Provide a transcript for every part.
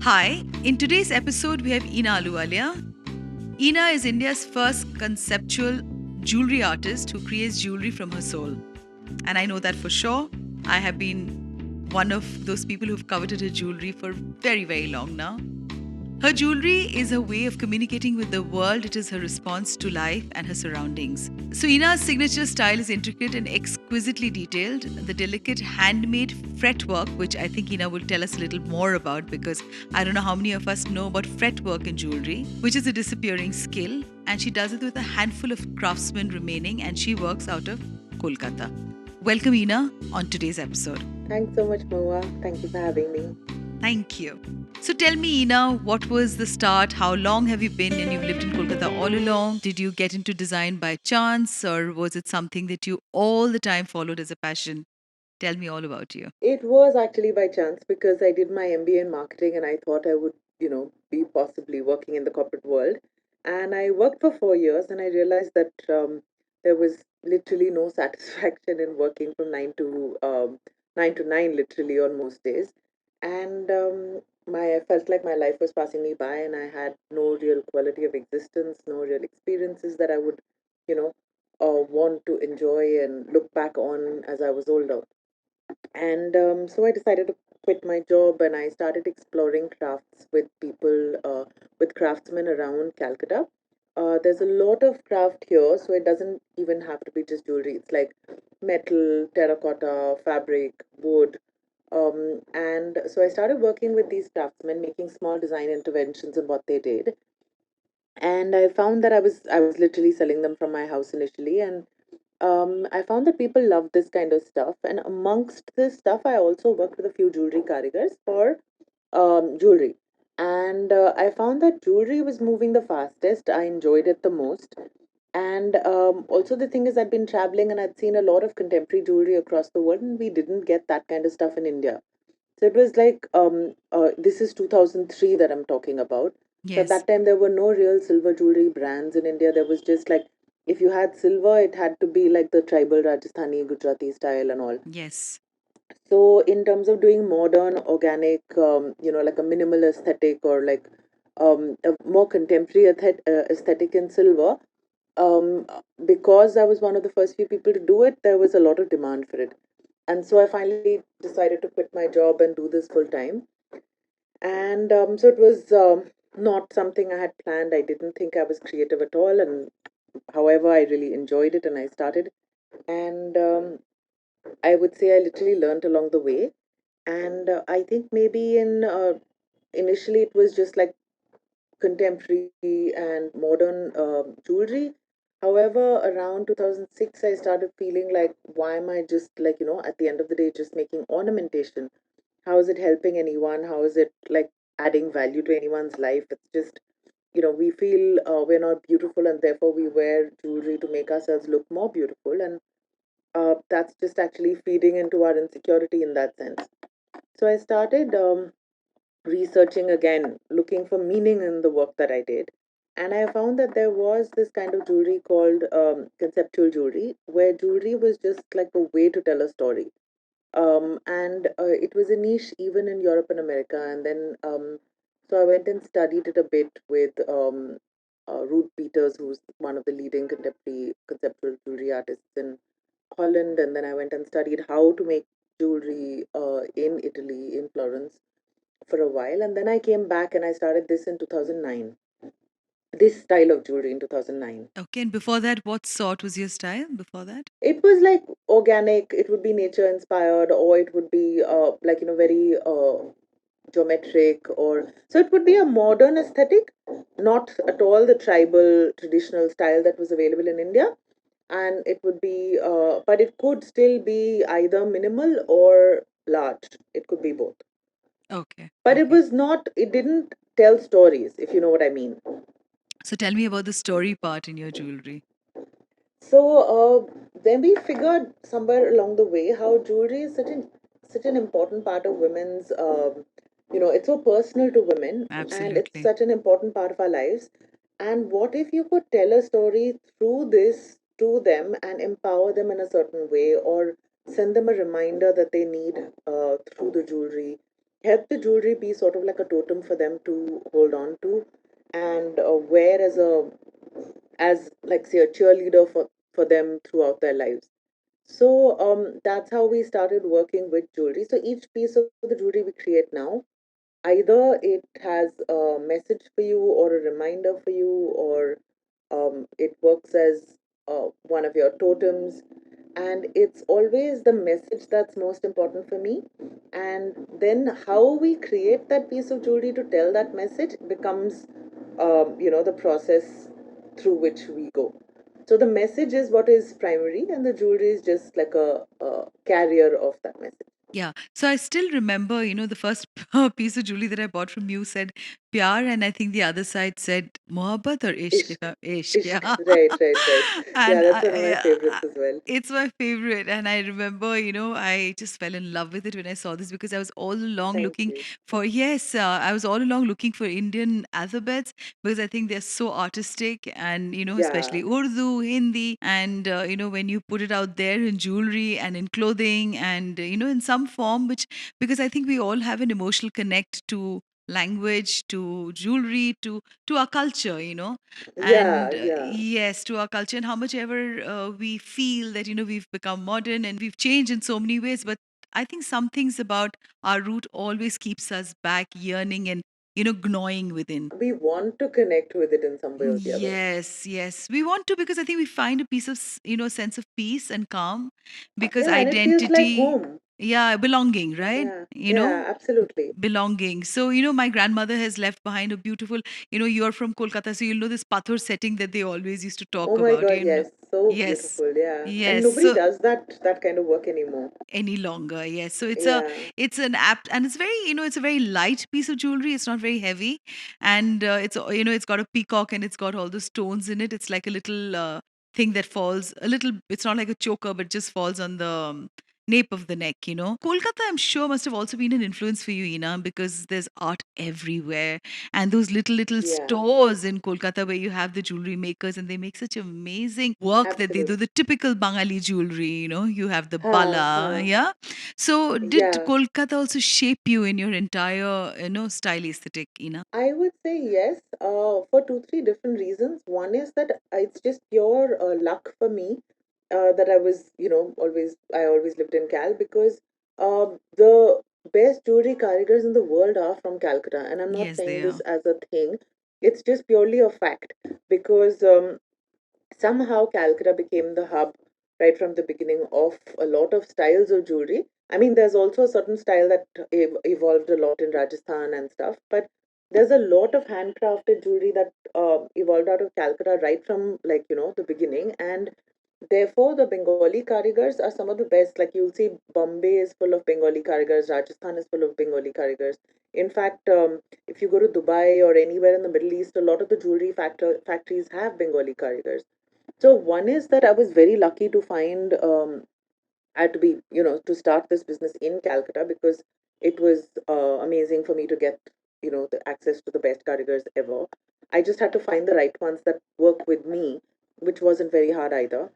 Hi, in today's episode, we have Eina Ahluwalia. Eina is India's first conceptual jewellery artist who creates jewellery from her soul. And I know that for sure. I have been one of those people who've coveted her jewellery for very, very long now. Her jewelry is a way of communicating with the world. It is her response to life and her surroundings. So, Ina's signature style is intricate and exquisitely detailed. The delicate handmade fretwork, which I think Ina will tell us a little more about because I don't know how many of us know about fretwork in jewelry, which is a disappearing skill. And she does it with a handful of craftsmen remaining, and she works out of Kolkata. Welcome, Ina, on today's episode. Thanks so much, Mohua. Thank you for having me. Thank you. So tell me, Ina, what was the start? How long have you been and you've lived in Kolkata all along? Did you get into design by chance or was it something that you all the time followed as a passion? Tell me all about you. It was actually by chance because I did my MBA in marketing and I thought I would, be possibly working in the corporate world. And I worked for 4 years and I realized that there was literally no satisfaction in working from 9 to 9, literally on most days. And I felt like my life was passing me by and I had no real quality of existence, no real experiences that I would, you know, want to enjoy and look back on as I was older. And so I decided to quit my job and I started exploring crafts with people, with craftsmen around Calcutta. There's a lot of craft here, so it doesn't even have to be just jewelry. It's like metal, terracotta, fabric, wood. And so I started working with these craftsmen, making small design interventions in what they did. And I found that I was literally selling them from my house initially, and I found that people love this kind of stuff. And amongst this stuff, I also worked with a few jewelry karigars for jewelry. And I found that jewelry was moving the fastest. I enjoyed it the most. And also, the thing is, I'd been traveling and I'd seen a lot of contemporary jewelry across the world, and we didn't get that kind of stuff in India. So it was like, this is 2003 that I'm talking about. So at Yes. that time, there were no real silver jewelry brands in India. There was just like, if you had silver, it had to be like the tribal Rajasthani, Gujarati style and all. Yes. So in terms of doing modern, organic, like a minimal aesthetic or like a more contemporary aesthetic in silver, um, because I was one of the first few people to do it, there was a lot of demand for it. And so I finally decided to quit my job and do this full time. And so it was not something I had planned. I didn't think I was creative at all. And however, I really enjoyed it and I started. And I would say I literally learned along the way. And I think maybe initially it was just like contemporary and modern jewelry. However, around 2006, I started feeling like, why am I just like, at the end of the day, just making ornamentation? How is it helping anyone? How is it like adding value to anyone's life? It's just, we feel we're not beautiful and therefore we wear jewelry to make ourselves look more beautiful. And that's just actually feeding into our insecurity in that sense. So I started researching again, looking for meaning in the work that I did. And I found that there was this kind of jewelry called conceptual jewelry, where jewelry was just like a way to tell a story. And it was a niche even in Europe and America. And then, so I went and studied it a bit with Ruth Peters, who's one of the leading contemporary conceptual jewelry artists in Holland. And then I went and studied how to make jewelry in Italy, in Florence, for a while. And then I came back and I started this in 2009. This style of jewelry in 2009. Okay. And before that, what sort was your style before that? It was like organic, it would be nature inspired, or it would be like, very geometric, or so it would be a modern aesthetic, not at all the tribal traditional style that was available in India. And it would be, but it could still be either minimal or large. It could be both. Okay. But Okay. it didn't tell stories, if you know what I mean. So tell me about the story part in your jewelry. So then we figured somewhere along the way how jewelry is such an important part of women's. It's so personal to women, and it's Absolutely. such an important part of our lives. And what if you could tell a story through this to them and empower them in a certain way, or send them a reminder that they need through the jewelry? help the jewelry be sort of like a totem for them to hold on to and wear as like say a cheerleader for them throughout their lives. So that's how we started working with jewelry. So each piece of the jewelry we create now, either it has a message for you or a reminder for you, or it works as one of your totems. And it's always the message that's most important for me. And then how we create that piece of jewelry to tell that message becomes, the process through which we go. So the message is what is primary, and the jewelry is just like a carrier of that message. Yeah. So I still remember, the first piece of jewelry that I bought from you said pyar, and I think the other side said mohabbat or ishq. Ishq. Ishq, Ishq. yeah. Right. Yeah, and that's one of my I, favorites as well. it's my favorite. And I remember, I just fell in love with it when I saw this because I was all along Thank looking you. for, yes, I was all along looking for Indian alphabets because I think they're so artistic and, Yeah, especially Urdu, Hindi. And, when you put it out there in jewelry and in clothing and, in some form, which, because I think we all have an emotional connect to language, to jewelry, to our culture, yeah, and yeah. yes, to our culture, and how much ever we feel that we've become modern and we've changed in so many ways, but I think some things about our root always keeps us back yearning and gnawing within. We want to connect with it in some way or the other. Yes, yes, we want to, because I think we find a piece of sense of peace and calm, because Yeah, and it feels like identity, home. yeah, belonging, right? Yeah, yeah, absolutely. Belonging. So, my grandmother has left behind a beautiful, you're from Kolkata, so you'll know this pathor setting that they always used to Oh talk my about, God, yes, so Yes, beautiful. Yeah, and yes. nobody So does that kind of work anymore. any longer, yes. So Yeah, it's an apt, and it's very, it's a very light piece of jewelry. It's not very heavy, and it's it's got a peacock and it's got all the stones in it. It's like a little thing that falls a little. It's not like a choker, but just falls on the nape of the neck. Kolkata, I'm sure, must have also been an influence for you, Ina, because there's art everywhere, and those little yeah, stores in Kolkata where you have the jewelry makers and they make such amazing work that they do, absolutely. the typical Bangali jewelry, you have the Ha, bala, ha. yeah. So did Yeah, Kolkata also shape you in your entire, style aesthetic, Ina? I would say yes, for two, three different reasons. One is that it's just pure luck for me that I was, I always lived in Cal because the best jewelry karigars in the world are from Calcutta. And I'm not Yes, saying they this are. as a thing, it's just purely a fact because somehow Calcutta became the hub right from the beginning of a lot of styles of jewelry. I mean, there's also a certain style that evolved a lot in Rajasthan and stuff, but there's a lot of handcrafted jewelry that evolved out of Calcutta right from like the beginning, and therefore the Bengali karigars are some of the best. Like you'll see, Bombay is full of Bengali karigars, Rajasthan is full of Bengali karigars. In fact, if you go to Dubai or anywhere in the Middle East, a lot of the jewelry factories have Bengali karigars. So one is that I was very lucky to find I had to be to start this business in Calcutta because it was amazing for me to get the access to the best carigars ever. I just had to find the right ones that work with me, which wasn't very hard either.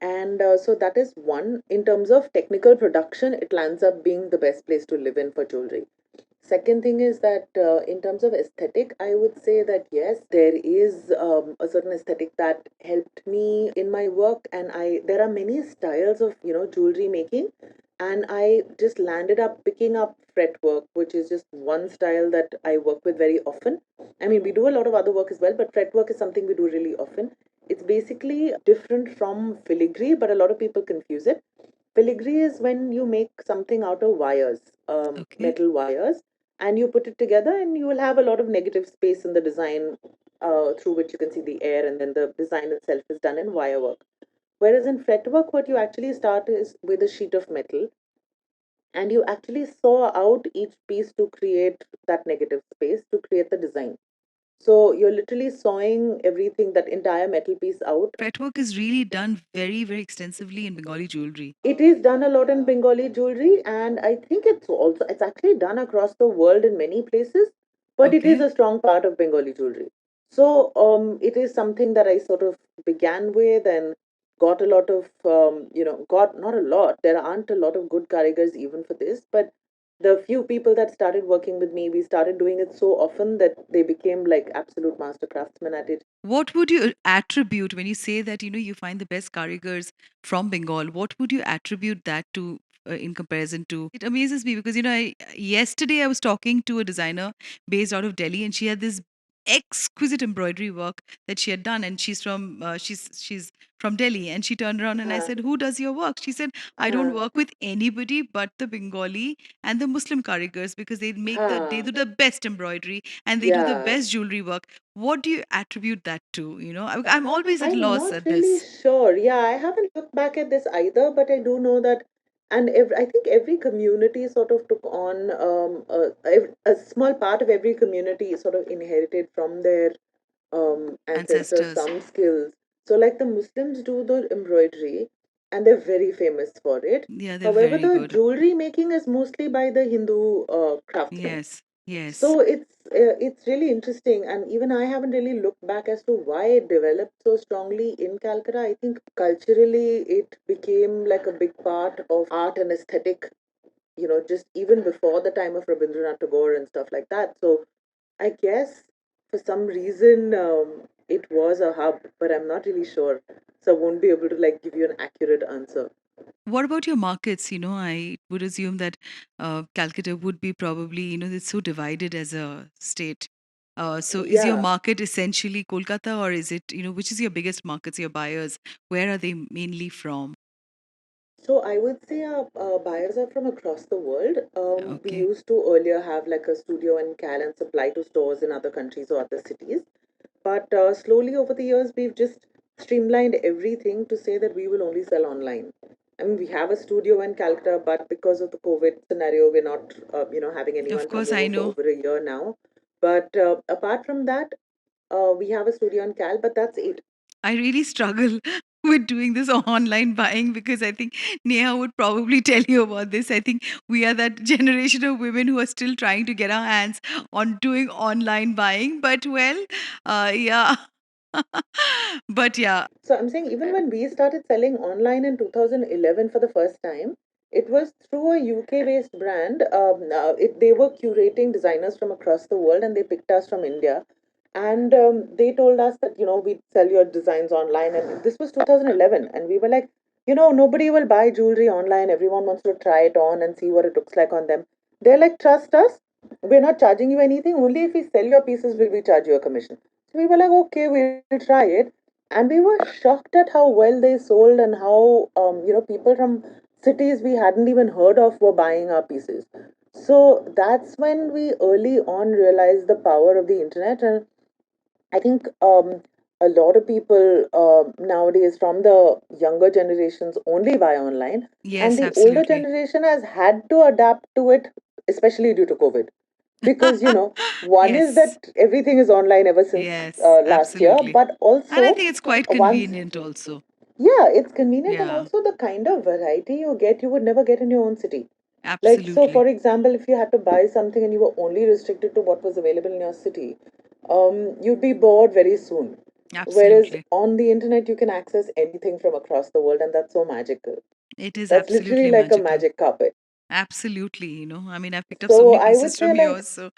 And so that is one. In terms of technical production, it lands up being the best place to live in for jewelry. Second thing is that in terms of aesthetic, I would say that yes, there is a certain aesthetic that helped me in my work, and I there are many styles of jewelry making, and I just landed up picking up fretwork, which is just one style that I work with very often. I mean, we do a lot of other work as well, but fretwork is something we do really often. It's basically different from filigree, but a lot of people confuse it. Filigree is when you make something out of wires, Okay. metal wires, and you put it together, and you will have a lot of negative space in the design through which you can see the air, and then the design itself is done in wire work. Whereas in fretwork, what you actually start is with a sheet of metal, and you actually saw out each piece to create that negative space to create the design. So you're literally sawing everything, that entire metal piece out. Fretwork is really done very, very extensively in Bengali jewelry. It is done a lot in Bengali jewelry, and I think it's actually done across the world in many places, but it is Okay. a strong part of Bengali jewelry. So it is something that I sort of began with and got a lot of got not a lot. There aren't a lot of good karigars even for this, but the few people that started working with me, we started doing it so often that they became like absolute master craftsmen at it. What would you attribute when you say that, you find the best karigars from Bengal? What would you attribute that to, in comparison to? It amazes me because, yesterday I was talking to a designer based out of Delhi, and she had this exquisite embroidery work that she had done, and she's from Delhi, and she turned around and I Huh, said, "Who does your work?" She said, "I don't huh, work with anybody but the Bengali and the Muslim karigars because they huh. do the best embroidery and they do the Yeah. best jewelry work." What do you attribute that to? I'm always at I'm loss not at really this. sure. Yeah, I haven't looked back at this either, but I do know that, and I think every community sort of took on a small part of every community sort of inherited from their ancestors Ancestors. some skills. So, like the Muslims do the embroidery, and they're very famous for it. Yeah, they're However, very the good. jewelry making is mostly by the Hindu craftsmen. Yes, yes. So it's really interesting, and even I haven't really looked back as to why it developed so strongly in Calcutta. I think culturally it became like a big part of art and aesthetic, just even before the time of Rabindranath Tagore and stuff like that. So I guess for some reason it was a hub, but I'm not really sure. So I won't be able to like give you an accurate answer. What about your markets? I would assume that Calcutta would be probably, it's so divided as a state. So is your Yeah. market essentially Kolkata, or is it, which is your biggest markets, your buyers? Where are they mainly from? So I would say our buyers are from across the world. We Okay. used to earlier have like a studio in Cal and supply to stores in other countries or other cities. But slowly over the years, we've just streamlined everything to say that we will only sell online. I mean, we have a studio in Calcutta, but because of the COVID scenario, we're not, having Of anyone come course, I over for know. over a year now. But apart from that, we have a studio in Cal, but that's it. I really struggle with doing this online buying because I think Neha would probably tell you about this. I think we are that generation of women who are still trying to get our hands on doing online buying. But well, yeah. But yeah, So I'm saying even when we started selling online in 2011 for the first time, it was through a UK based brand. They were curating designers from across the world and they picked us from India. And they told us that, we'd sell your designs online. And this was 2011. And we were like, nobody will buy jewelry online. Everyone wants to try it on and see what it looks like on them. They're like, trust us. We're not charging you anything. Only if we sell your pieces will we charge you a commission. So we were like, okay, we'll try it, and we were shocked at how well they sold and how people from cities we hadn't even heard of were buying our pieces. So that's when we early on realized the power of the internet. And I think a lot of people nowadays from the younger generations only buy online, and yes, the older absolutely. generation has had to adapt to it, especially due to COVID. Because, one is Yes, that everything is online ever since yes, last year, absolutely. but And I also think it's quite once, convenient also. yeah, it's convenient, and Yeah, also the kind of variety you get, you would never get in your own city. Like, so absolutely. for example, if you had to buy something and you were only restricted to what was available in your city, you'd be bored very soon. Whereas Absolutely. on the internet, you can access anything from across the world, and that's so magical. It is That's literally absolutely like a magical. magic carpet. Absolutely. I mean, I've picked up so So many I pieces would say, from like, yours, so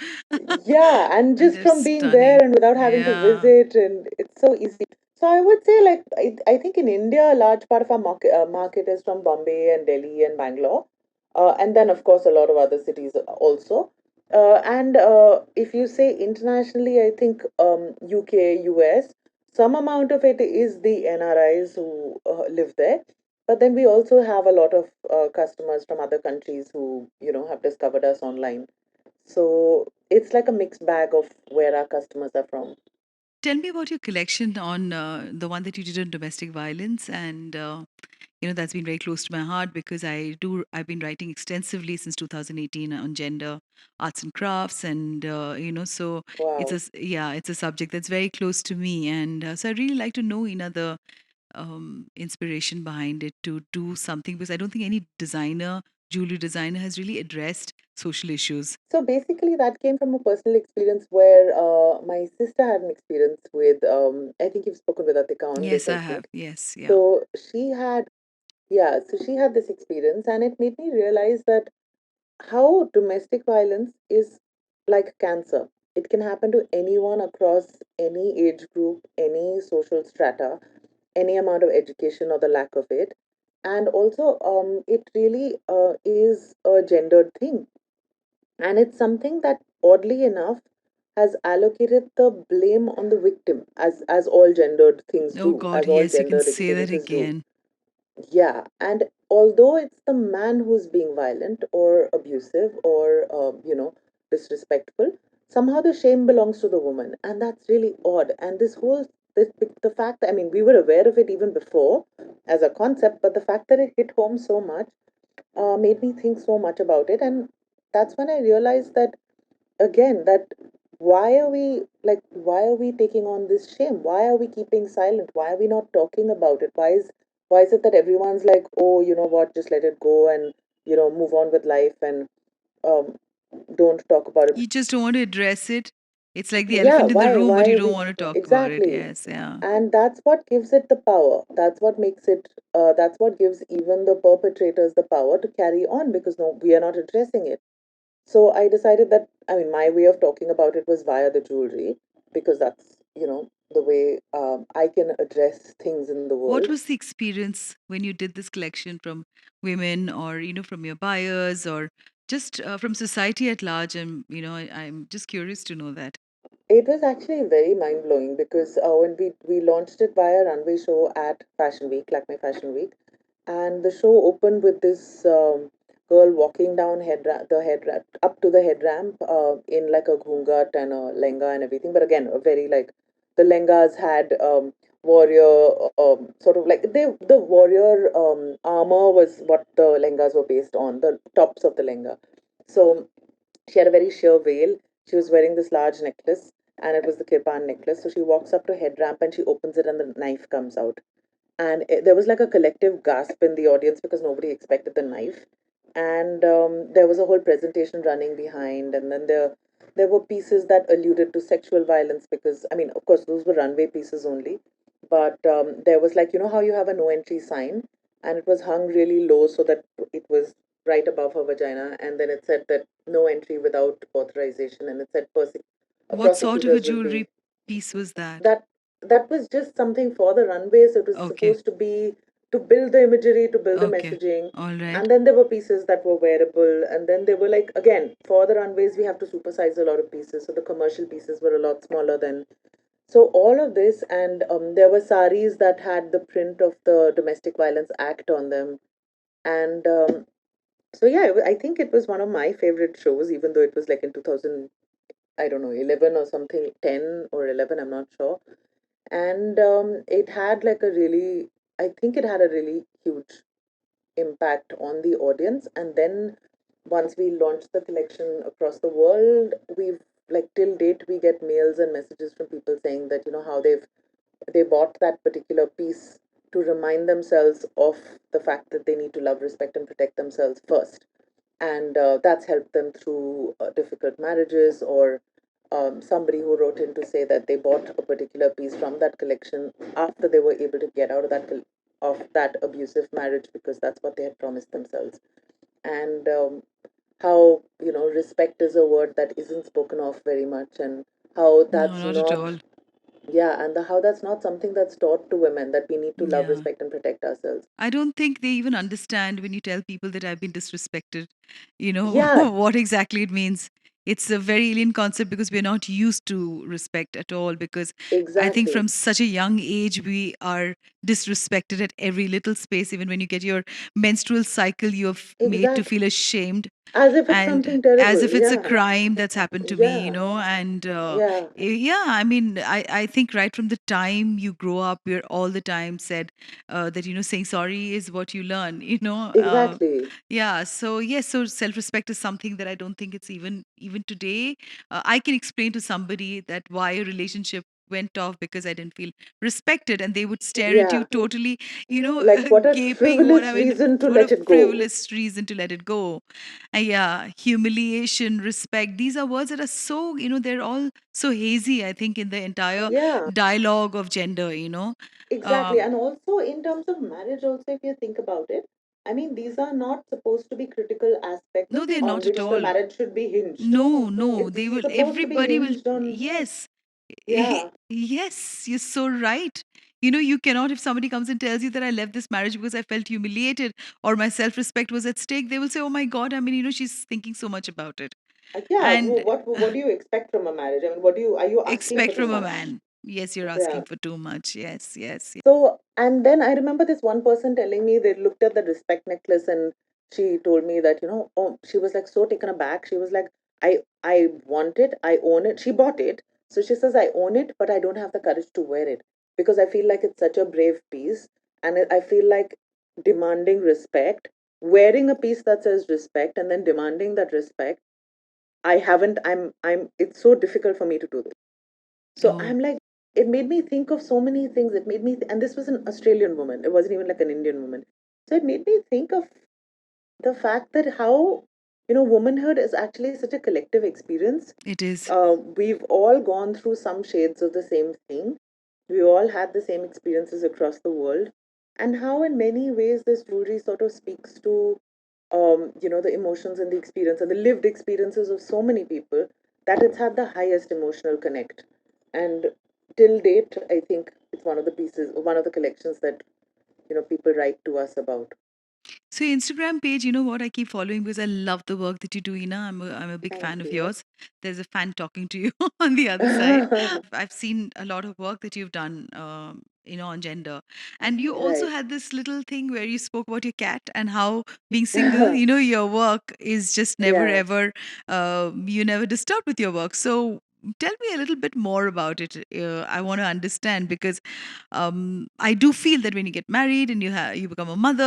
yeah, and and just they're from being there stunning. and without having to Yeah. visit, and it's so easy. So I would say, like, I think in India, a large part of our market is from Bombay and Delhi and Bangalore, and then of course a lot of other cities also. And if you say internationally, I think UK, US, some amount of it is the NRIs who live there. But then we also have a lot of customers from other countries who, have discovered us online. So it's like a mixed bag of where our customers are from. Tell me about your collection on the one that you did on domestic violence, and that's been very close to my heart because I've been writing extensively since 2018 on gender, arts and crafts, and so Wow. yeah, it's a subject that's very close to me, and so I really like to know the inspiration behind it to do something, because I don't think any designer, jewelry designer, has really addressed social issues. So basically, that came from a personal experience where my sister had an experience with, I think you've spoken with Atika on this, Yes, I I have. think. Yes, yeah. So she had, yeah, so she had this experience, and it made me realize that how domestic violence is like cancer. It can happen to anyone across any age group, any social strata, any amount of education or the lack of it. And also, it really is a gendered thing. And it's something that, oddly enough, has allocated the blame on the victim, as all gendered things Oh do, God, as all yes, you can gendered say that experiences do. again. Yeah, and although it's the man who's being violent or abusive or, disrespectful, somehow the shame belongs to the woman, and that's really odd. And the fact that, I mean, we were aware of it even before as a concept, but the fact that it hit home so much made me think so much about it, and that's when I realized that, again, that why are we taking on this shame? Why are we keeping silent? Why are we not talking about it? Why is it that everyone's like, oh, you know what, just let it go and, move on with life, and um don't talk about it? You just don't want to address it. It's like the Yeah, elephant in the why room, but why you are don't we want to talk about it. exactly? Yes, yeah. And that's what gives it the power. That's what gives even the perpetrators the power to carry on, because no, we are not addressing it. So I decided that, I mean, my way of talking about it was via the jewelry, because that's, the way I can address things in the What world. was the experience when you did this collection from women, or from your buyers, or just from society at large? And I'm just curious to know that. It was actually very mind blowing, because when we launched it via runway show at Fashion Week, Lakme Fashion Week, and the show opened with this girl walking down up to the head ramp in like a ghungat and a lenga and everything. But again, a very like, the lengas had warrior sort of like, the warrior armor was what the lengas were based on, the tops of the lenga. So she had a very sheer veil. She was wearing this large necklace, and it was the kirpan necklace. So she walks up to head ramp and she opens it, and the knife comes out. And there was like a collective gasp in the audience, because nobody expected the knife. And there was a whole presentation running behind, and then there were pieces that alluded to sexual violence, because, I mean, of course, those were runway pieces only. But there was, like, how you have a no entry sign, and it was hung really low so that it was right above her vagina, and then it said that no entry without authorization, and it said What sort of a prosecutors will be. jewelry piece was that? That was just something for the runways. It was Okay, supposed to be to build the imagery, to build the okay, messaging. all right. And then there were pieces that were wearable, and then they were like, again, for the runways we have to supersize a lot of pieces, so the commercial pieces were a lot smaller than. So all of this, and there were saris that had the print of the Domestic Violence Act on them. And so yeah, I think it was one of my favorite shows, even though it was like in 2000, I don't know, 11 or something, 10 or 11, I'm not sure. And it had like a really, I think it had a really huge impact on the audience. And then once we launched the collection across the world, we've, like, till date we get mails and messages from people saying that, how they bought that particular piece to remind themselves of the fact that they need to love, respect, and protect themselves first. And that's helped them through difficult marriages, or somebody who wrote in to say that they bought a particular piece from that collection after they were able to get out of that abusive marriage, because that's what they had promised themselves. And how, respect is a word that isn't spoken of very much, and how No, that's not at not. all. Yeah, and how that's not something that's taught to women, that we need to love, Yeah. respect, and protect ourselves. I don't think they even understand when you tell people that I've been disrespected, Yeah, what exactly it means. It's a very alien concept because we're not used to respect at all. Because I think exactly. from such a young age, we are disrespected at every little space. Even when you get your menstrual cycle, you're made to Exact. feel ashamed, As if it's and something as terrible. if it's a Yeah. crime that's happened to me, Yeah. and Yeah. yeah, I mean, I think right from the time you grow up, we're all the time said that saying sorry is what you learn, Exactly. yeah. So yes, so self-respect is something that I don't think it's even today. I can explain to somebody that why a relationship went off because I didn't feel respected, and they would stare at you Yeah. totally, Like, what a gaping. What I frivolous mean, reason to what a let it go. frivolous reason to let it go. Yeah, humiliation, respect. These are words that are so, they're all so hazy, I think, in the entire Yeah. dialogue of gender, Exactly. Um, And also, in terms of marriage, also, if you think about it, I mean, these are not supposed to be critical aspects No, they're on not at which the all. marriage should be hinged. No, No, no, no, it's they will, supposed to be everybody will, hinged on, yes. yeah, Yes, you're so right. You know, you cannot, if somebody comes and tells you that I left this marriage because I felt humiliated or my self respect was at stake, they will say, oh my God, I mean, she's thinking so much about it. yeah. And What do you expect from a marriage? I mean, what do you are you asking for expect too from a much? man. Yes, you're Yeah. asking for too much. Yes, yes, yes. So, and then I remember this one person telling me they looked at the respect necklace and she told me that, oh, she was like so taken aback. She was like, I want it, I own it. She bought it. So she says, I own it, but I don't have the courage to wear it because I feel like it's such a brave piece. And I feel like demanding respect, wearing a piece that says respect and then demanding that respect. I haven't, it's so difficult for me to do this. So Oh, I'm like, it made me think of so many things. It made me, and this was an Australian woman. It wasn't even like an Indian woman. So it made me think of the fact that how, womanhood is actually such a collective experience. it is. We've all gone through some shades of the same thing. We all had the same experiences across the world. And how, in many ways, this jewelry sort of speaks to, the emotions and the experience and the lived experiences of so many people that it's had the highest emotional connect. And till date, I think it's one of the pieces, one of the collections that, people write to us about. So your Instagram page, you know what, I keep following because I love the work that you do, Ina. I'm a big Thank fan of you. yours. There's a fan talking to you on the other side. I've seen a lot of work that you've done, on gender. And you also Right. had this little thing where you spoke about your cat and how being single, your work is just never Yeah. ever, you never disturbed with your work. So tell me a little bit more about it. I want to understand because I do feel that when you get married and you become a mother,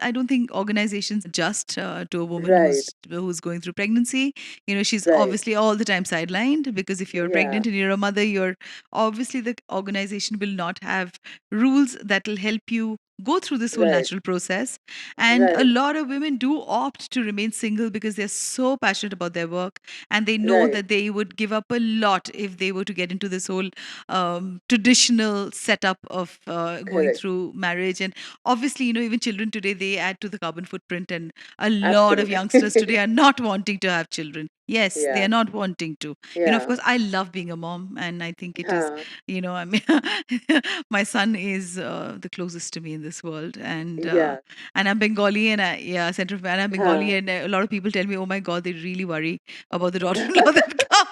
I don't think organizations just to a woman Right. who's going through pregnancy. She's Right. obviously all the time sidelined because if you're Yeah. pregnant and you're a mother, you're obviously the organization will not have rules that will help you go through this whole Right. natural process. And a Right. lot of women do opt to remain single because they're so passionate about their work and they know Right. that they would give up a lot if they were to get into this whole traditional setup of going Correct. through marriage. And obviously, even children today, they add to the carbon footprint. And a lot of Absolutely. youngsters today are not wanting to have children. Yes, they are Yeah. not wanting to. Of Yeah. course, I love being a mom. And I think it is, Huh. I mean, my son is the closest to me in this world. Yeah. And I'm Bengali and Central and I'm Huh. Bengali. And a lot of people tell me, oh my God, they really worry about the daughter-in-law that comes.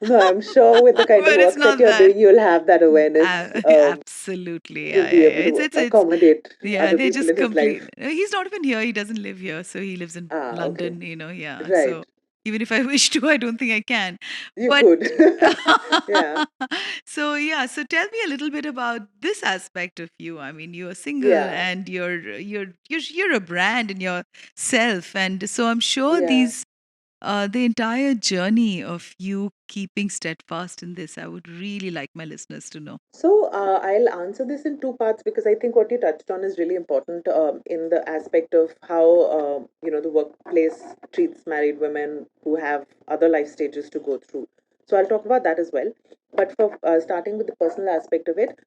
No, I'm sure with the kind of But it's work that not you're that. doing, you'll have that awareness Absolutely. to Yeah, be yeah, yeah. able It's to it's it's accommodate yeah, other they people just in his complete. life. He's not even here. He doesn't live here. So he lives in Ah, okay. London, yeah. Right. So even if I wish to, I don't think I can. You But could. Yeah. so yeah, so tell me a little bit about this aspect of you. I mean, you're single Yeah. and you're a brand in yourself. And so I'm sure Yeah. the entire journey of you keeping steadfast in this, I would really like my listeners to know. So I'll answer this in two parts because I think what you touched on is really important in the aspect of how the workplace treats married women who have other life stages to go through. So I'll talk about that as well. But for starting with the personal aspect of it,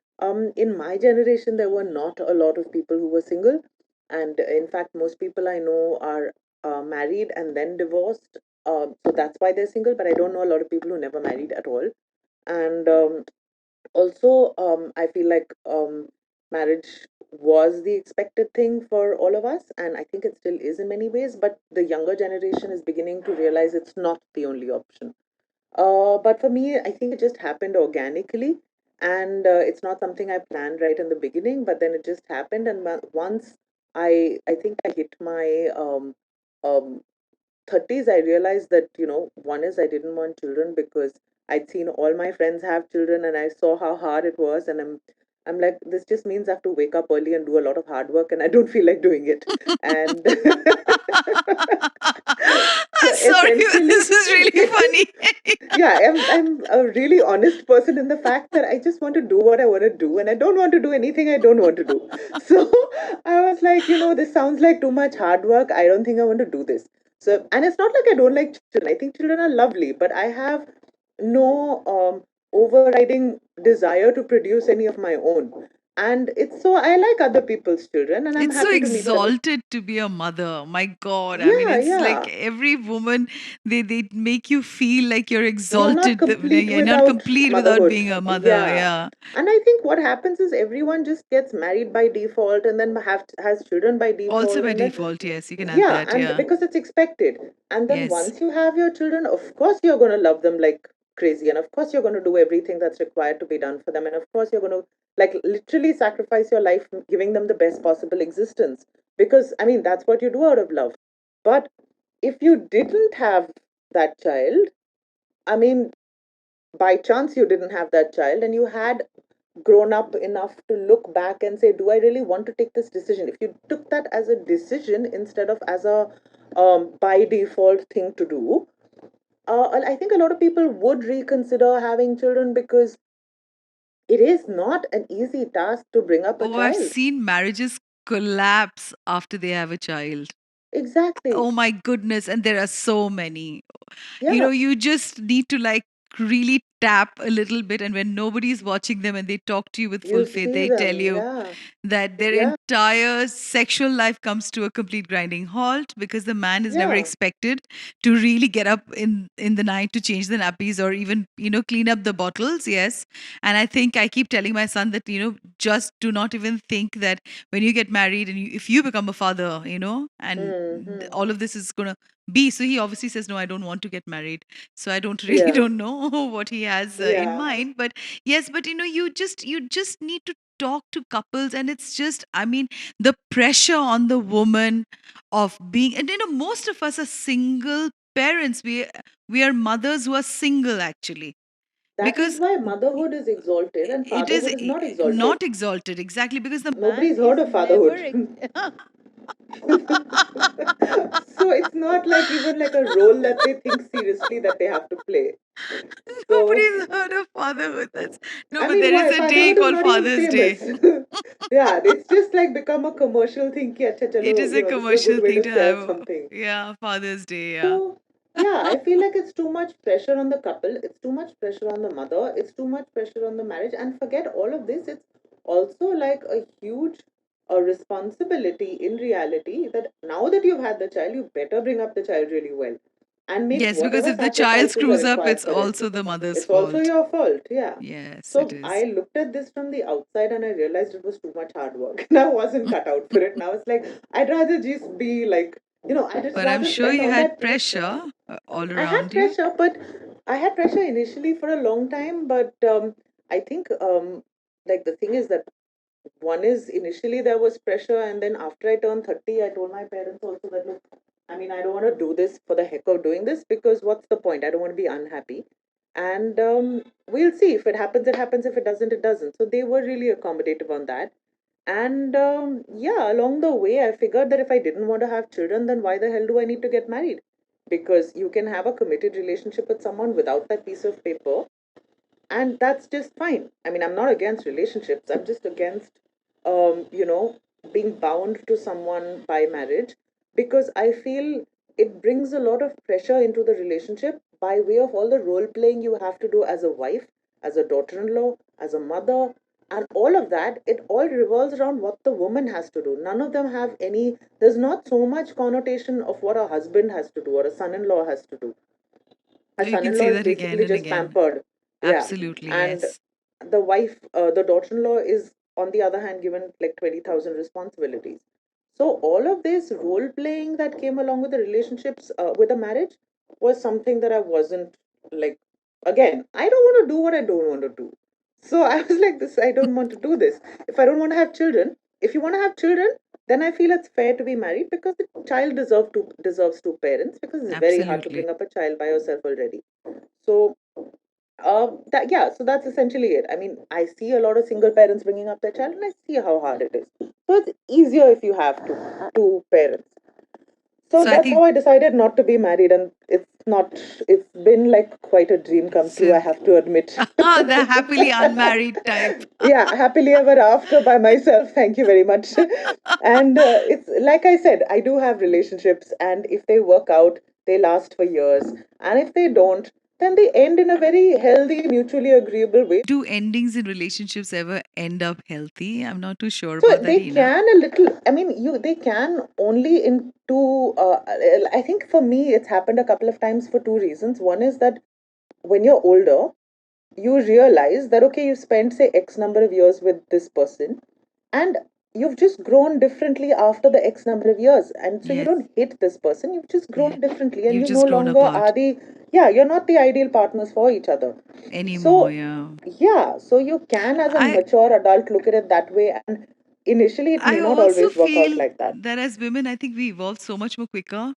in my generation there were not a lot of people who were single, and in fact most people I know are married and then divorced. So that's why they're single. But I don't know a lot of people who never married at all. And also I feel like marriage was the expected thing for all of us, and I think it still is in many ways, but the younger generation is beginning to realize it's not the only option. But for me, I think it just happened organically, and it's not something I planned right in the beginning, but then it just happened. And once I think I hit my um, 30s, I realized that, one is I didn't want children because I'd seen all my friends have children and I saw how hard it was. And I'm like, this just means I have to wake up early and do a lot of hard work, and I don't feel like doing it. And so Sorry, essentially, this is really funny. yeah, I'm a really honest person in the fact that I just want to do what I want to do, and I don't want to do anything I don't want to do. So I was like, this sounds like too much hard work. I don't think I want to do this. So, and it's not like I don't like children. I think children are lovely, but I have no overriding desire to produce any of my own. And it's so, I like other people's children and I'm It's so happy to meet them. exalted to be a mother. My God. I mean, Yeah, it's like yeah. every woman, they make you feel like you're You're not exalted. complete You're not without complete without motherhood. being a mother. Yeah. Yeah. And I think what happens is everyone just gets married by default and then has children by Also default, by and then default, yes, you can add yeah, that. and Yeah. because it's expected. And then Yes. once you have your children, of course you're going to love them like crazy, and of course you're going to do everything that's required to be done for them, and of course you're going to like literally sacrifice your life giving them the best possible existence, because I mean that's what you do out of love. But if you didn't have that child, I mean, by chance you didn't have that child and you had grown up enough to look back and say, do I really want to take this decision? If you took that as a decision instead of as a by default thing to do, I think a lot of people would reconsider having children, because it is not an easy task to bring up a Oh, I've child. seen marriages collapse after they have a child. Exactly. Oh my goodness. And there are so many. Yeah, You just need to like really tap a little bit. And when nobody's watching them and they talk to you with full you faith, see they tell them. you Yeah, that their yeah, entire sexual life comes to a complete grinding halt because the man is never yeah. expected to really get up in the night to change the nappies or even clean up the bottles. Yes. And I think I keep telling my son that just do not even think that when you get married and if you become a father, and Hmm. all of this is going to be. So he obviously says no, I don't want to get married. So I don't really Yeah, don't know what he has in yeah. mind. But yes, but you just need to talk to couples, and it's just, I mean, the pressure on the woman of being, and most of us are single parents. We are mothers who are single, actually, That is because why motherhood is exalted and it is fatherhood is not exalted. not exalted, exactly, because the man Nobody's heard is of never fatherhood. So it's not like even like a role that they think seriously that they have to play. So nobody's heard of fatherhood. That's no, I but mean, there is why a day fatherhood is called not even Father's famous. Day. Yeah, it's just like become a commercial thing. Ki, acha, It chalo, is a this is a good commercial way thing to to serve have. something. Yeah, Father's Day. Yeah. So yeah, I feel like it's too much pressure on the couple. It's too much pressure on the mother. It's too much pressure on the marriage. And forget all of this. It's also like a huge responsibility in reality, that now that you've had the child, you better bring up the child really well and make Yes, because whatever if the child sacrifices are screws up, required it's for it. also the mother's It's also fault. your fault. Yeah. Yes, it So is. I looked at this from the outside and I realized it was too much hard work. And I wasn't cut out for it. Now it's like I'd rather just be like, I just But I'm rather sure spend you all had that pressure. pressure all I had around you. pressure, but I had pressure initially for a long time. But I think, like, the thing is that one is initially there was pressure, and then after I turned 30, I told my parents also that, look, I mean, I don't want to do this for the heck of doing this, because what's the point? I don't want to be unhappy. And we'll see. If it happens, it happens. If it doesn't, it doesn't. So they were really accommodative on that. And yeah, along the way, I figured that if I didn't want to have children, then why the hell do I need to get married? Because you can have a committed relationship with someone without that piece of paper, and that's just fine. I mean, I'm not against relationships. I'm just against, being bound to someone by marriage, because I feel it brings a lot of pressure into the relationship by way of all the role playing you have to do as a wife, as a daughter-in-law, as a mother, and all of that. It all revolves around what the woman has to do. None of them have any. There's not so much connotation of what a husband has to do or a son-in-law has to do. A You can son-in-law say is that again basically and just again. pampered. Yeah. Absolutely, And yes. the wife, the daughter-in-law is, on the other hand, given like 20,000 responsibilities. So all of this role playing that came along with the relationships, with a marriage, was something that I wasn't like. Again, I don't want to do what I don't want to do. So I was like, this, I don't want to do this. If I don't want to have children, if you want to have children, then I feel it's fair to be married, because the child deserves two parents, because it's very hard to Absolutely. bring up a child by yourself already. So that, yeah, so that's essentially it. I mean, I see a lot of single parents bringing up their child, and I see how hard it is. So it's easier if you have two parents. So So I that's think how I decided not to be married, and it's not. It's been like quite a dream come true, so I have to admit. the happily unmarried type. Yeah, happily ever after by myself. Thank you very much. And it's like I said, I do have relationships, and if they work out, they last for years. And if they don't, then they end in a very healthy, mutually agreeable way. Do endings in relationships ever end up healthy? I'm not too sure So about that, they Ina. can a little. I mean, they can only in two. I think for me, it's happened a couple of times for two reasons. One is that when you're older, you realize that okay, you spent say X number of years with this person, and you've just grown differently after the X number of years, and so you Yes. don't hate this person. You've just Yeah. grown differently, and You've you no just grown longer apart are the. Yeah, you're not the ideal partners for each other. anymore. So Yeah. yeah, so you can as a I mature adult look at it that way, and initially it I may not also always work out feel like that. that as women, I think we evolve so much more quicker.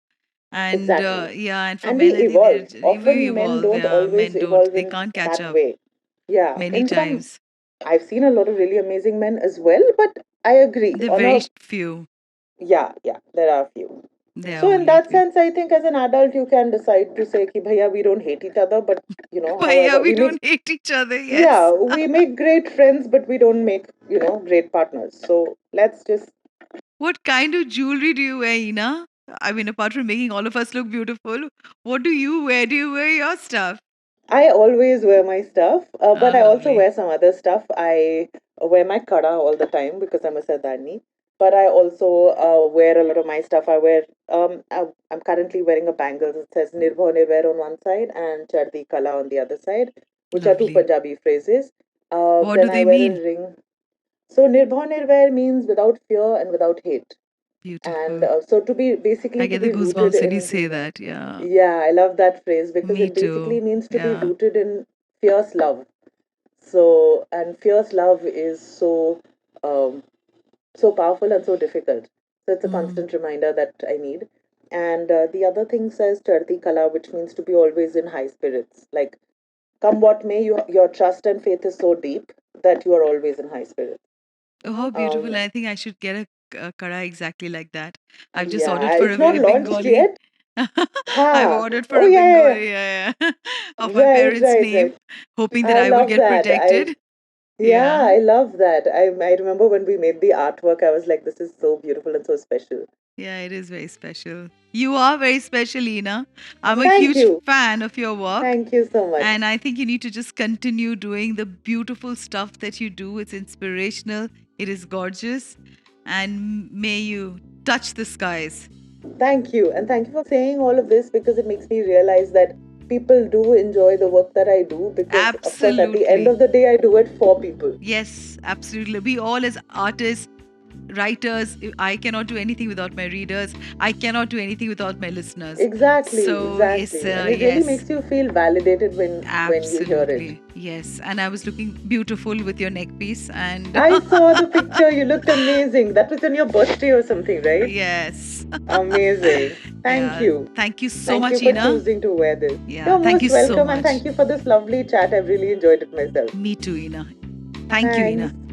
And Exactly. yeah, and for And men, we I think evolve. we Often men evolve. don't Yeah, always men don't. evolve They in can't catch that up way. Yeah. many In some, times. I've seen a lot of really amazing men as well, but I agree. They're On very a, few. yeah, yeah, there are a few. They are So in only that few. sense, I think as an adult, you can decide to say, ki, bhaiya, we don't hate each other, but But yeah, however, we we make, don't hate each other. yeah, Yes. we make great friends, but we don't make, great partners. So let's just What kind of jewelry do you wear, Ina? I mean, apart from making all of us look beautiful, what do you wear? Do you wear your stuff? I always wear my stuff, but Oh, I also lovely. wear some other stuff. I wear my kada all the time because I'm a Sardani. But I also wear a lot of my stuff. I'm currently wearing a bangle that says Nirbhav Nirvair on one side and Chardi Kala on the other side, which are two Lovely. Punjabi phrases. What do Then I they wear mean? a ring. So Nirbhav Nirvair means without fear and without hate. And Beautiful. so I to get the be rooted goosebumps when you in, say that. Yeah. yeah, I love that phrase because Me it too. basically means to be Yeah. rooted in fierce love. So, and fierce love is um, so powerful and so difficult. So it's a Mm. constant reminder that I need. And the other thing says Charti Kala, which means to be always in high spirits. Like, come what may, your trust and faith is so deep that you are always in high spirits. Oh, how beautiful. Um, I think I should get a kara exactly like that. I've just ordered yeah, for a it's not launched Bengali. yet. I've Ha! ordered for Oh, a yeah, yeah, Bengali, yeah, yeah, yeah. of my Right, parents' right, name, right. hoping that I I would love get that. protected. Yeah, Yeah. I love that. I remember when we made the artwork, I was like, this is so beautiful and so special. Yeah, it is very special. You are very special, Ina. I'm a Thank huge you. fan of your work. Thank you so much. And I think you need to just continue doing the beautiful stuff that you do. It's inspirational, it is gorgeous. And may you touch the skies. Thank you. And thank you for saying all of this because it makes me realize that people do enjoy the work that I do because, of course, at the end Absolutely. of the day, I do it for people. Yes, absolutely. We all, as artists, writers, I cannot do anything without my readers. I cannot do anything without my listeners. Exactly, So, yes, exactly. And it really yes. makes you feel validated when you hear it. Absolutely. Yes. And I was looking beautiful with your neck piece. And I saw the picture. You looked amazing. That was on your birthday or something, right? yes. Amazing. Thank Yeah. you. Thank you so Thank you much, for Ina. choosing to wear this. Yeah. You're Thank most you so welcome and much. thank you for this lovely chat. I've really enjoyed it myself. Me too, Ina. Thank you, Thanks. Ina.